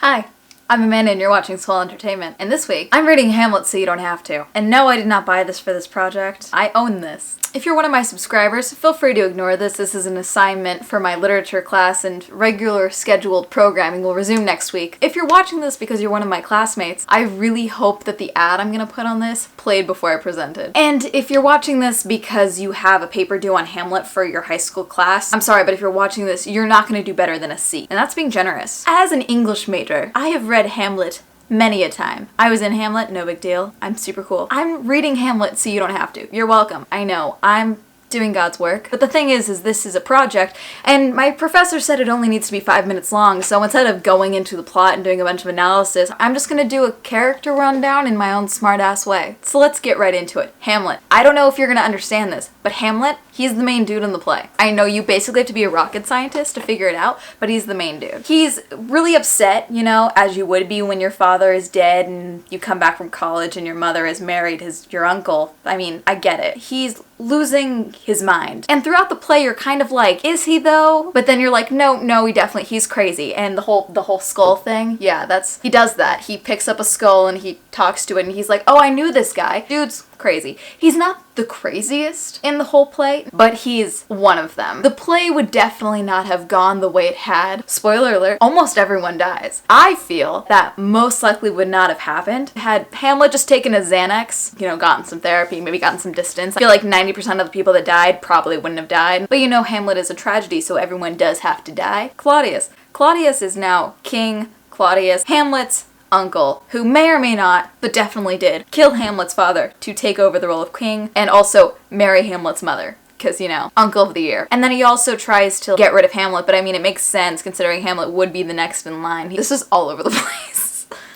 Hi, I'm Amanda and you're watching Swell Entertainment. And this week, I'm reading Hamlet so you don't have to. And no, I did not buy this for this project. I own this. If you're one of my subscribers, feel free to ignore this. This is an assignment for my literature class and regular scheduled programming will resume next week. If you're watching this because you're one of my classmates, I really hope that the ad I'm gonna put on this played before I present it. And if you're watching this because you have a paper due on Hamlet for your high school class, I'm sorry, but if you're watching this, you're not gonna do better than a C. And that's being generous. As an English major, I have read Hamlet many a time. I was in Hamlet, no big deal. I'm super cool. I'm reading Hamlet so you don't have to. You're welcome. I know, I'm doing God's work. But the thing is this is a project, and my professor said it only needs to be 5 minutes long, so instead of going into the plot and doing a bunch of analysis, I'm just gonna do a character rundown in my own smart-ass way. So let's get right into it. Hamlet. I don't know if you're gonna understand this, but Hamlet, he's the main dude in the play. I know you basically have to be a rocket scientist to figure it out, but he's the main dude. He's really upset, you know, as you would be when your father is dead and you come back from college and your mother has married your uncle. I mean, I get it. He's losing his mind. And throughout the play, you're kind of like, is he though? But then you're like, no, he's crazy. And the whole skull thing, yeah, he does that. He picks up a skull and he talks to it and he's like, oh, I knew this guy. Dude's crazy. He's not the craziest in the whole play, but he's one of them. The play would definitely not have gone the way it had. Spoiler alert, almost everyone dies. I feel that most likely would not have happened had Hamlet just taken a Xanax, you know, gotten some therapy, maybe gotten some distance. I feel like 90% of the people that died probably wouldn't have died. But you know, Hamlet is a tragedy, so everyone does have to die. Claudius. Claudius is now King Claudius, Hamlet's uncle, who may or may not, but definitely did, kill Hamlet's father to take over the role of king and also marry Hamlet's mother. Because, you know, uncle of the year. And then he also tries to get rid of Hamlet, but I mean, it makes sense considering Hamlet would be the next in line. This is all over the place.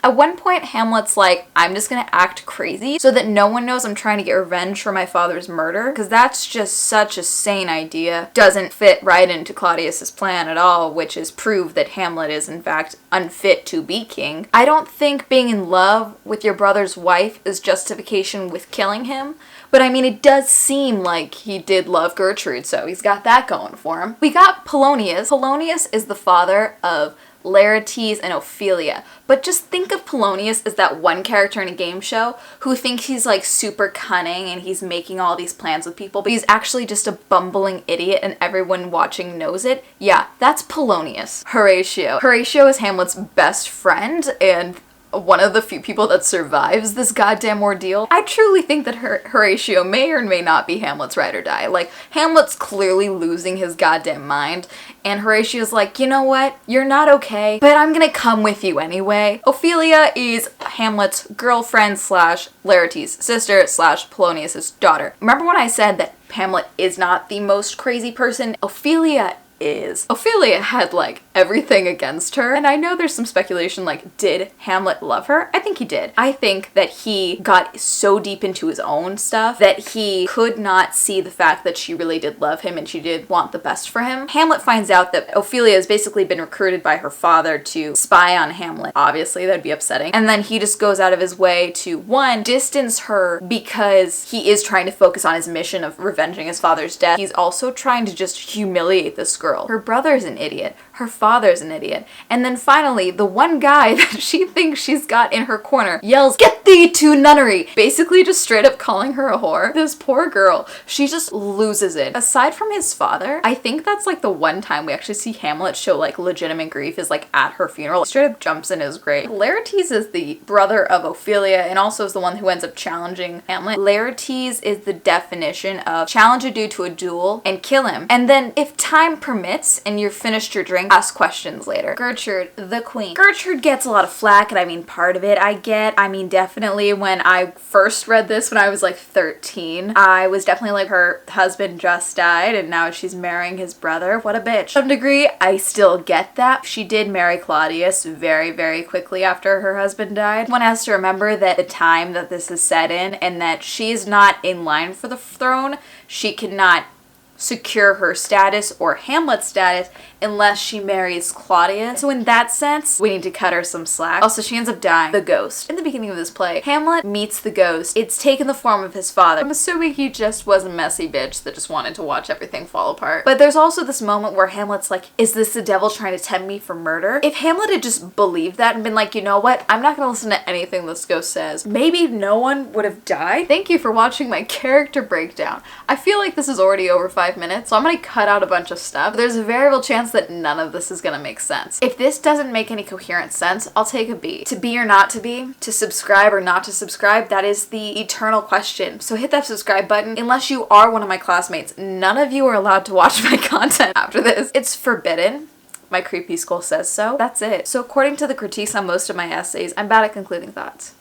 At one point, Hamlet's like, I'm just gonna act crazy so that no one knows I'm trying to get revenge for my father's murder, because that's just such a sane idea. Doesn't fit right into Claudius's plan at all, which is prove that Hamlet is in fact unfit to be king. I don't think being in love with your brother's wife is justification with killing him, but I mean, it does seem like he did love Gertrude, so he's got that going for him. We got Polonius. Polonius is the father of Lera and Ophelia. But just think of Polonius as that one character in a game show who thinks he's like super cunning and he's making all these plans with people, but he's actually just a bumbling idiot and everyone watching knows it. Yeah, that's Polonius. Horatio. Horatio is Hamlet's best friend and one of the few people that survives this goddamn ordeal. I truly think that Horatio may or may not be Hamlet's ride or die. Like, Hamlet's clearly losing his goddamn mind, and Horatio's like, you know what? You're not okay, but I'm gonna come with you anyway. Ophelia is Hamlet's girlfriend slash Lera's sister slash Polonius's daughter. Remember when I said that Hamlet is not the most crazy person? Ophelia is. Ophelia had like everything against her, and I know there's some speculation like, did Hamlet love her? I think he did. I think that he got so deep into his own stuff that he could not see the fact that she really did love him and she did want the best for him. Hamlet finds out that Ophelia has basically been recruited by her father to spy on Hamlet. Obviously, that'd be upsetting. And then he just goes out of his way to, one, distance her because he is trying to focus on his mission of revenging his father's death. He's also trying to just humiliate this girl. Her brother's an idiot. Her father's an idiot. And then finally, the one guy that she thinks she's got in her corner yells, "Get thee to nunnery!" Basically just straight up calling her a whore. This poor girl, she just loses it. Aside from his father, I think that's like the one time we actually see Hamlet show like legitimate grief is like at her funeral. Straight up jumps in his grave. Laertes is the brother of Ophelia and also is the one who ends up challenging Hamlet. Laertes is the definition of challenge a dude to a duel and kill him. And then if time permits and you're finished your drink, ask questions later. Gertrude, the queen. Gertrude gets a lot of flack, and I mean, part of it I get. I mean, definitely when I first read this when I was like 13, I was definitely like, her husband just died and now she's marrying his brother. What a bitch. To some degree, I still get that. She did marry Claudius very, very quickly after her husband died. One has to remember that the time that this is set in and that she's not in line for the throne, she cannot secure her status or Hamlet's status unless she marries Claudius. So in that sense, we need to cut her some slack. Also, she ends up dying. The ghost. In the beginning of this play, Hamlet meets the ghost. It's taken the form of his father. I'm assuming he just was a messy bitch that just wanted to watch everything fall apart. But there's also this moment where Hamlet's like, is this the devil trying to tempt me for murder? If Hamlet had just believed that and been like, you know what? I'm not gonna listen to anything this ghost says, maybe no one would have died. Thank you for watching my character breakdown. I feel like this is already over 5 minutes, so I'm gonna cut out a bunch of stuff. There's a variable chance that none of this is gonna make sense. If this doesn't make any coherent sense, I'll take a B. To be or not to be, to subscribe or not to subscribe, that is the eternal question. So hit that subscribe button. Unless you are one of my classmates, none of you are allowed to watch my content after this. It's forbidden. My creepy skull says so. That's it. So according to the critiques on most of my essays, I'm bad at concluding thoughts.